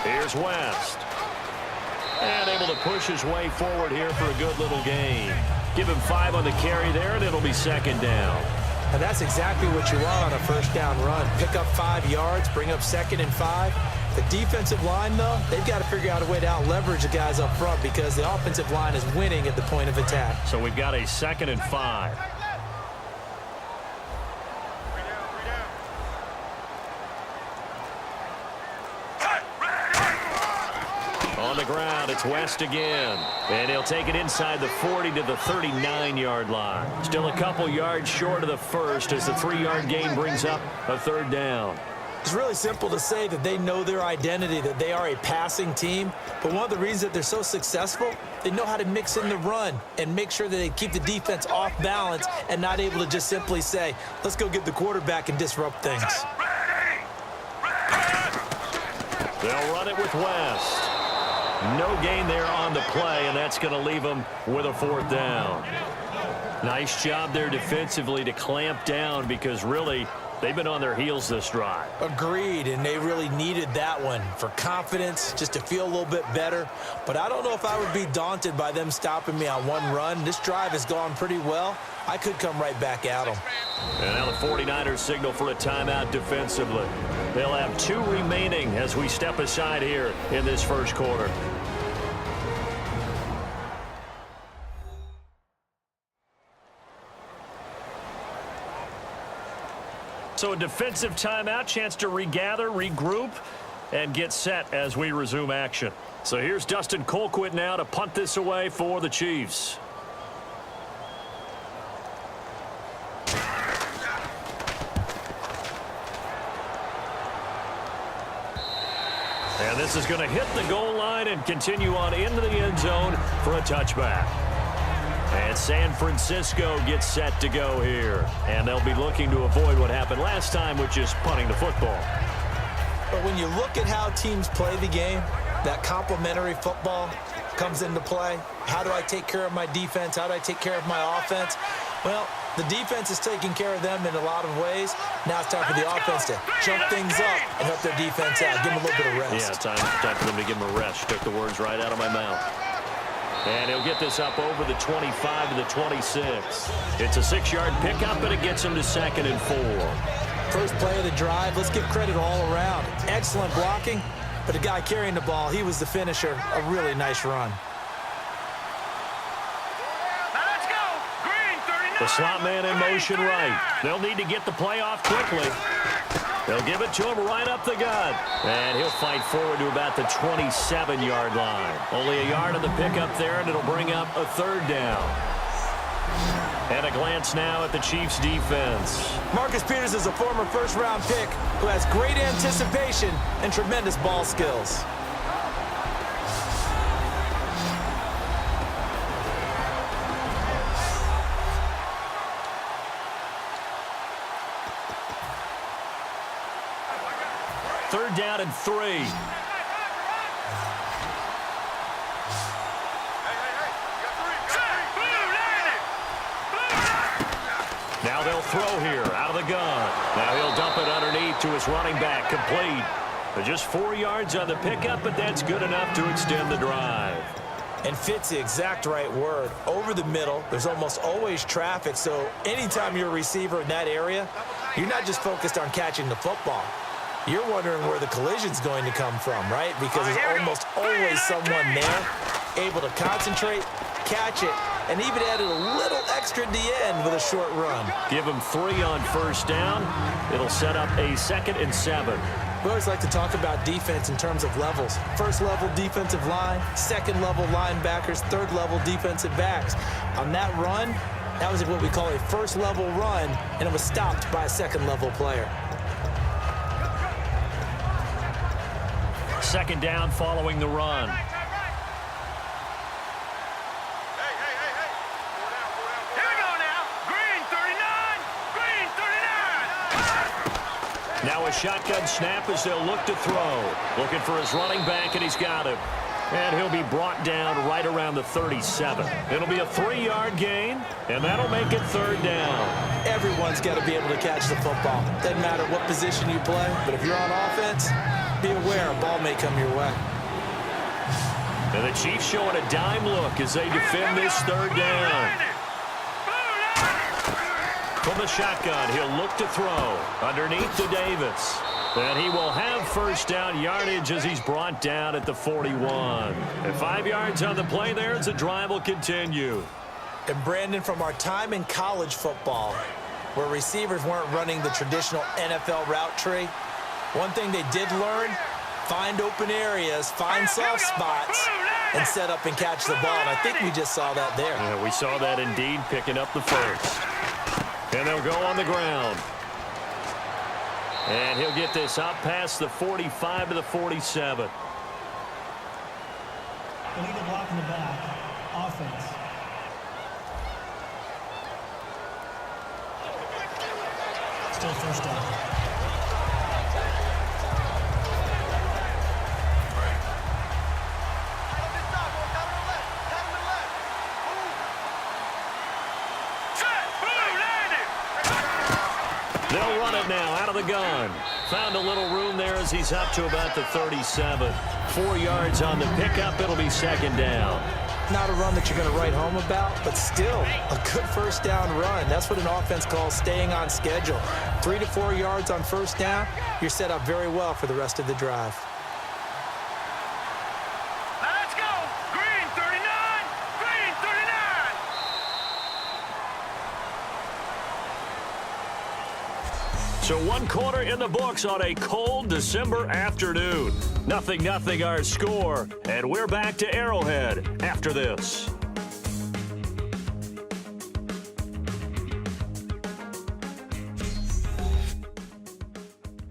Here's West. And able to push his way forward here for a good little gain. Give him 5 on the carry there, and it'll be second down. And that's exactly what you want on a first down run. Pick up 5 yards, bring up 2nd and 5. The defensive line, though, they've got to figure out a way to out-leverage the guys up front because the offensive line is winning at the point of attack. So we've got a 2nd and 5. On the ground, it's West again. And he'll take it inside the 40 to the 39-yard line. Still a couple yards short of the first as the 3-yard gain brings up a 3rd down. It's really simple to say that they know their identity, that they are a passing team. But one of the reasons that they're so successful, they know how to mix in the run and make sure that they keep the defense off balance and not able to just simply say, let's go get the quarterback and disrupt things. They'll run it with West. No gain there on the play, and that's going to leave them with a 4th down. Nice job there defensively to clamp down because really they've been on their heels this drive. Agreed, and they really needed that one for confidence, just to feel a little bit better. But I don't know if I would be daunted by them stopping me on one run. This drive has gone pretty well. I could come right back at them. And now the 49ers signal for a timeout defensively. They'll have 2 remaining as we step aside here in this first quarter. So a defensive timeout, chance to regather, regroup, and get set as we resume action. So here's Dustin Colquitt now to punt this away for the Chiefs. And this is going to hit the goal line and continue on into the end zone for a touchback. And San Francisco gets set to go here. And they'll be looking to avoid what happened last time, which is punting the football. But when you look at how teams play the game, that complementary football comes into play. How do I take care of my defense? How do I take care of my offense? Well, the defense is taking care of them in a lot of ways. Now it's time for the offense to jump things up and help their defense out. Give them a little bit of rest. Yeah, time for them to give them a rest. Took the words right out of my mouth. And he'll get this up over the 25 to the 26. It's a 6-yard pickup, and it gets him to 2nd and 4. First play of the drive, let's give credit all around. Excellent blocking, but the guy carrying the ball, he was the finisher. A really nice run. The slot man in motion right. They'll need to get the play off quickly. They'll give it to him right up the gut. And he'll fight forward to about the 27-yard line. Only a yard on the pickup there, and it'll bring up a 3rd down. And a glance now at the Chiefs' defense. Marcus Peters is a former first-round pick who has great anticipation and tremendous ball skills. Third down and 3. Now they'll throw here out of the gun. Now he'll dump it underneath to his running back, complete. Just 4 yards on the pickup, but that's good enough to extend the drive. And fit's the exact right word. Over the middle, there's almost always traffic, so anytime you're a receiver in that area, you're not just focused on catching the football. You're wondering where the collision's going to come from, right? Because there's almost always someone there able to concentrate, catch it, and even added a little extra at the end with a short run. Give him 3 on first down. It'll set up a 2nd and 7. We always like to talk about defense in terms of levels. First level defensive line, second level linebackers, third level defensive backs. On that run, that was what we call a first level run, and it was stopped by a second level player. 2nd down following the run. Now a shotgun snap as they'll look to throw. Looking for his running back, and he's got him. And he'll be brought down right around the 37. It'll be a 3-yard gain, and that'll make it 3rd down. Everyone's got to be able to catch the football. Doesn't matter what position you play, but if you're on offense, be aware, a ball may come your way. And the Chiefs showing a dime look as they defend this third down. From the shotgun, he'll look to throw underneath to Davis. And he will have first down yardage as he's brought down at the 41. And 5 yards on the play there as the drive will continue. And Brandon, from our time in college football, where receivers weren't running the traditional NFL route tree, one thing they did learn, find open areas, find soft spots, and set up and catch the ball. And I think we just saw that there. Yeah, we saw that indeed, picking up the first. And they'll go on the ground. And he'll get this up past the 45 to the 47. Illegal block in the back. Offense. Still first down. They'll run it now out of the gun. Found a little room there as he's up to about the 37. 4 yards on the pickup. It'll be second down. Not a run that you're going to write home about, but still a good first down run. That's what an offense calls staying on schedule. 3 to 4 yards on first down, you're set up very well for the rest of the drive. Let's go! Green 39! Green 39! So 1/4 in the books on a cold December afternoon. 0-0 our score, and we're back to Arrowhead after this.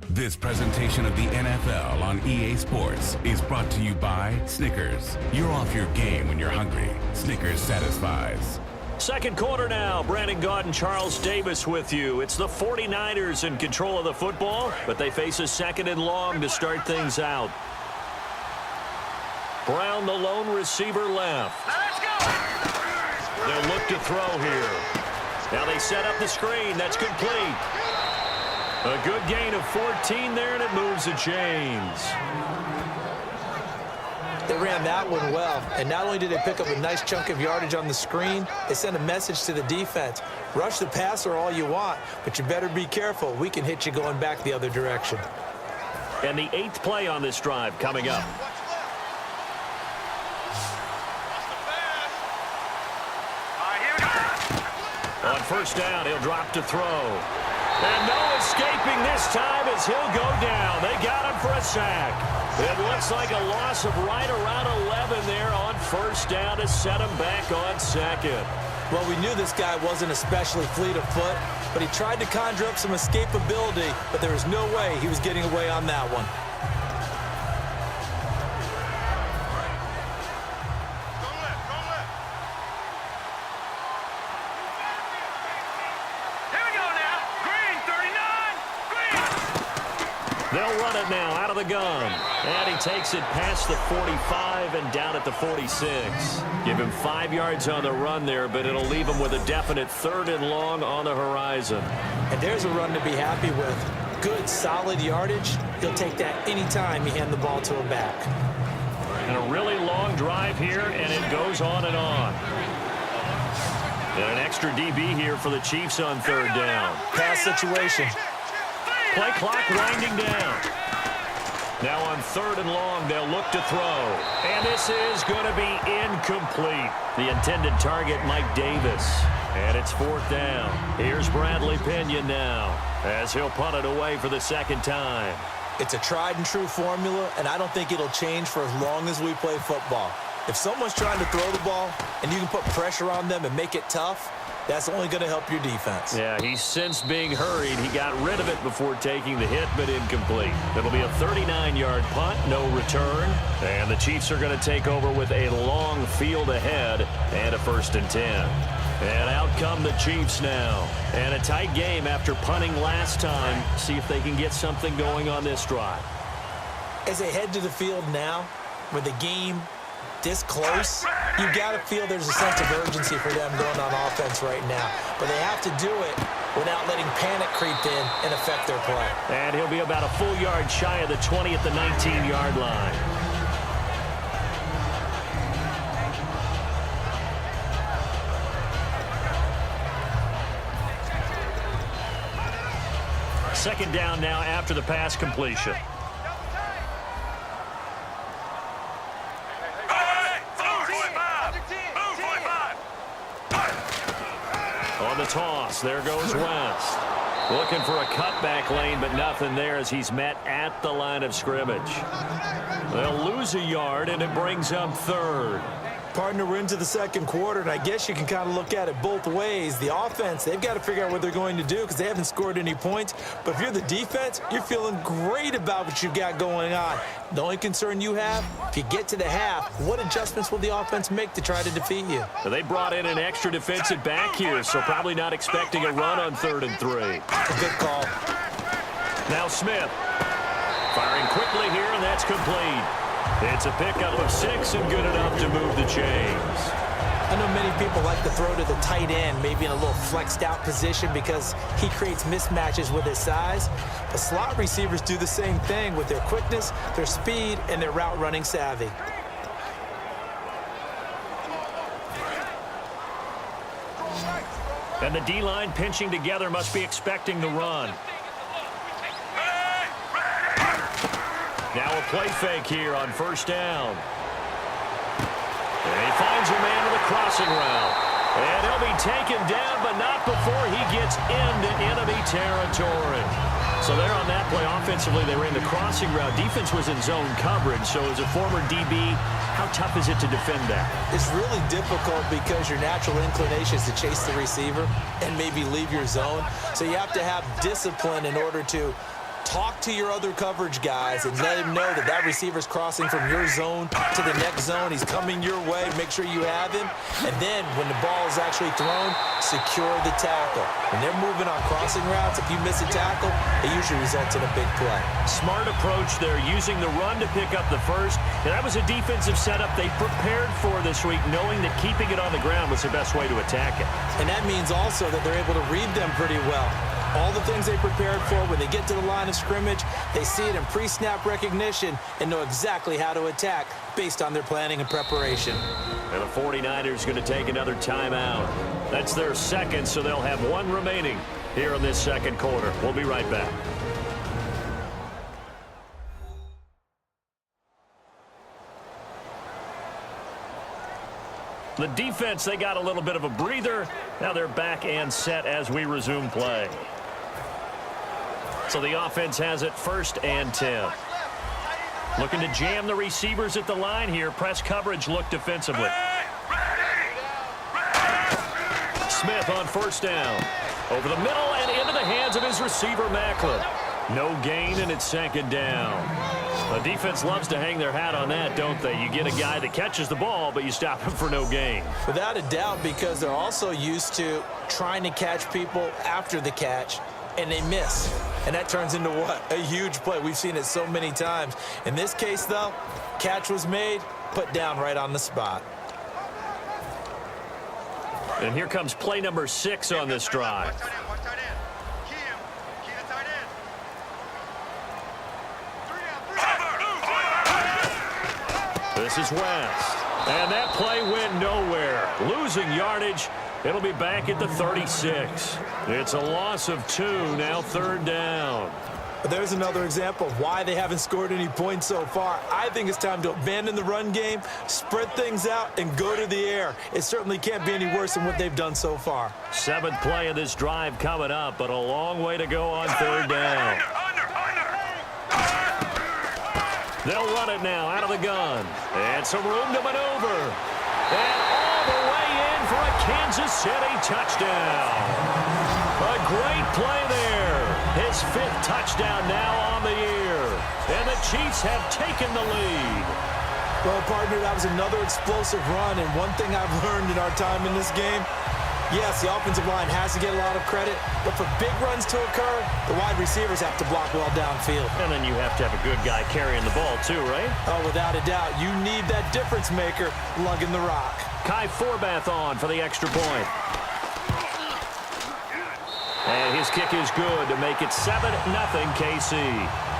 This presentation of the NFL on EA Sports is brought to you by Snickers. You're off your game when you're hungry. Snickers satisfies. Second quarter now. Brandon Gaud and Charles Davis with you. It's the 49ers in control of the football, but they face a second and long to start things out. Brown, the lone receiver, left. Let's go! They'll look to throw here. Now they set up the screen. That's complete. A good gain of 14 there, and it moves the chains. They ran that one well, and not only did they pick up a nice chunk of yardage on the screen, they sent a message to the defense. Rush the passer all you want, but you better be careful. We can hit you going back the other direction. And the 8th play on this drive coming up. On first down, he'll drop to throw. And no escaping this time as he'll go down. They got him for a sack. It looks like a loss of right around 11 there on first down to set him back on second. Well, we knew this guy wasn't especially fleet of foot, but he tried to conjure up some escapability, but there was no way he was getting away on that one. They'll run it now out of the gun. And he takes it past the 45 and down at the 46. Give him 5 yards on the run there, but it'll leave him with a definite third and long on the horizon. And there's a run to be happy with. Good, solid yardage. He'll take that anytime you hand the ball to him back. And a really long drive here, and it goes on and on. And an extra DB here for the Chiefs on third down. Pass situation. Play clock winding down. Now on third and long, they'll look to throw. And this is going to be incomplete. The intended target, Mike Davis. And it's fourth down. Here's Bradley Pinion now as he'll punt it away for the second time. It's a tried and true formula, and I don't think it'll change for as long as we play football. If someone's trying to throw the ball and you can put pressure on them and make it tough, that's only going to help your defense. Yeah, he's since being hurried. He got rid of it before taking the hit, but incomplete. It'll be a 39-yard punt, no return. And the Chiefs are going to take over with a long field ahead and a 1st and 10. And out come the Chiefs now. And a tight game after punting last time. See if they can get something going on this drive. As they head to the field now, with the game this close, you got to feel there's a sense of urgency for them going on offense right now. But they have to do it without letting panic creep in and affect their play. And he'll be about a full yard shy of the 20 at the 19-yard line. Second down now after the pass completion. On the toss, there goes West. Looking for a cutback lane, but nothing there as he's met at the line of scrimmage. They'll lose a yard, and it brings up third. Partner, we're into the second quarter, and I guess you can kind of look at it both ways. The offense, they've got to figure out what they're going to do because they haven't scored any points. But if you're the defense, you're feeling great about what you've got going on. The only concern you have, if you get to the half, what adjustments will the offense make to try to defeat you? They brought in an extra defensive back here, so probably not expecting a run on 3rd and 3. A good call. Now Smith. Firing quickly here, and that's complete. It's a pickup of 6 and good enough to move the chains. I know many people like to throw to the tight end, maybe in a little flexed out position because he creates mismatches with his size. But slot receivers do the same thing with their quickness, their speed, and their route running savvy. And the D-line pinching together must be expecting the run. Now a play fake here on 1st down. And he finds a man with a crossing route. And he'll be taken down, but not before he gets into enemy territory. So there on that play, offensively, they ran the crossing route. Defense was in zone coverage, so as a former DB, how tough is it to defend that? It's really difficult because your natural inclination is to chase the receiver and maybe leave your zone. So you have to have discipline in order to talk to your other coverage guys and let him know that that receiver's crossing from your zone to the next zone. He's coming your way. Make sure you have him. And then when the ball is actually thrown, secure the tackle. When they're moving on crossing routes, if you miss a tackle, it usually results in a big play. Smart approach there, using the run to pick up the first. And that was a defensive setup they prepared for this week, knowing that keeping it on the ground was the best way to attack it. And that means also that they're able to read them pretty well. All the things they prepared for, when they get to the line of scrimmage, they see it in pre-snap recognition and know exactly how to attack based on their planning and preparation. And the 49ers going to take another timeout. That's their second, so they'll have one remaining here in this second quarter. We'll be right back. The defense, they got a little bit of a breather. Now they're back and set as we resume play. So the offense has it 1st and 10. Looking to jam the receivers at the line here. Press coverage look defensively. Smith on 1st down. Over the middle and into the hands of his receiver, Macklin. No gain, and it's 2nd down. The defense loves to hang their hat on that, don't they? You get a guy that catches the ball, but you stop him for no gain. Without a doubt, because they're also used to trying to catch people after the catch, and they miss. And that turns into what? A huge play. We've seen it so many times. In this case, though, catch was made, put down right on the spot. And here comes play number 6 on this drive. This is West. And that play went nowhere. Losing yardage. It'll be back at the 36. It's a loss of 2, now 3rd down. But there's another example of why they haven't scored any points so far. I think it's time to abandon the run game, spread things out, and go to the air. It certainly can't be any worse than what they've done so far. 7th play of this drive coming up, but a long way to go on 3rd down. They'll run it now out of the gun. And some room to maneuver. And all the way in for a Kansas City touchdown. A great play there. His 5th touchdown now on the year. And the Chiefs have taken the lead. Well, partner, that was another explosive run. And one thing I've learned in our time in this game, yes, the offensive line has to get a lot of credit, but for big runs to occur, the wide receivers have to block well downfield. And then you have to have a good guy carrying the ball too, right? Oh, without a doubt. You need that difference maker lugging the rock. Kai Forbath on for the extra point. And his kick is good to make it 7-0 KC.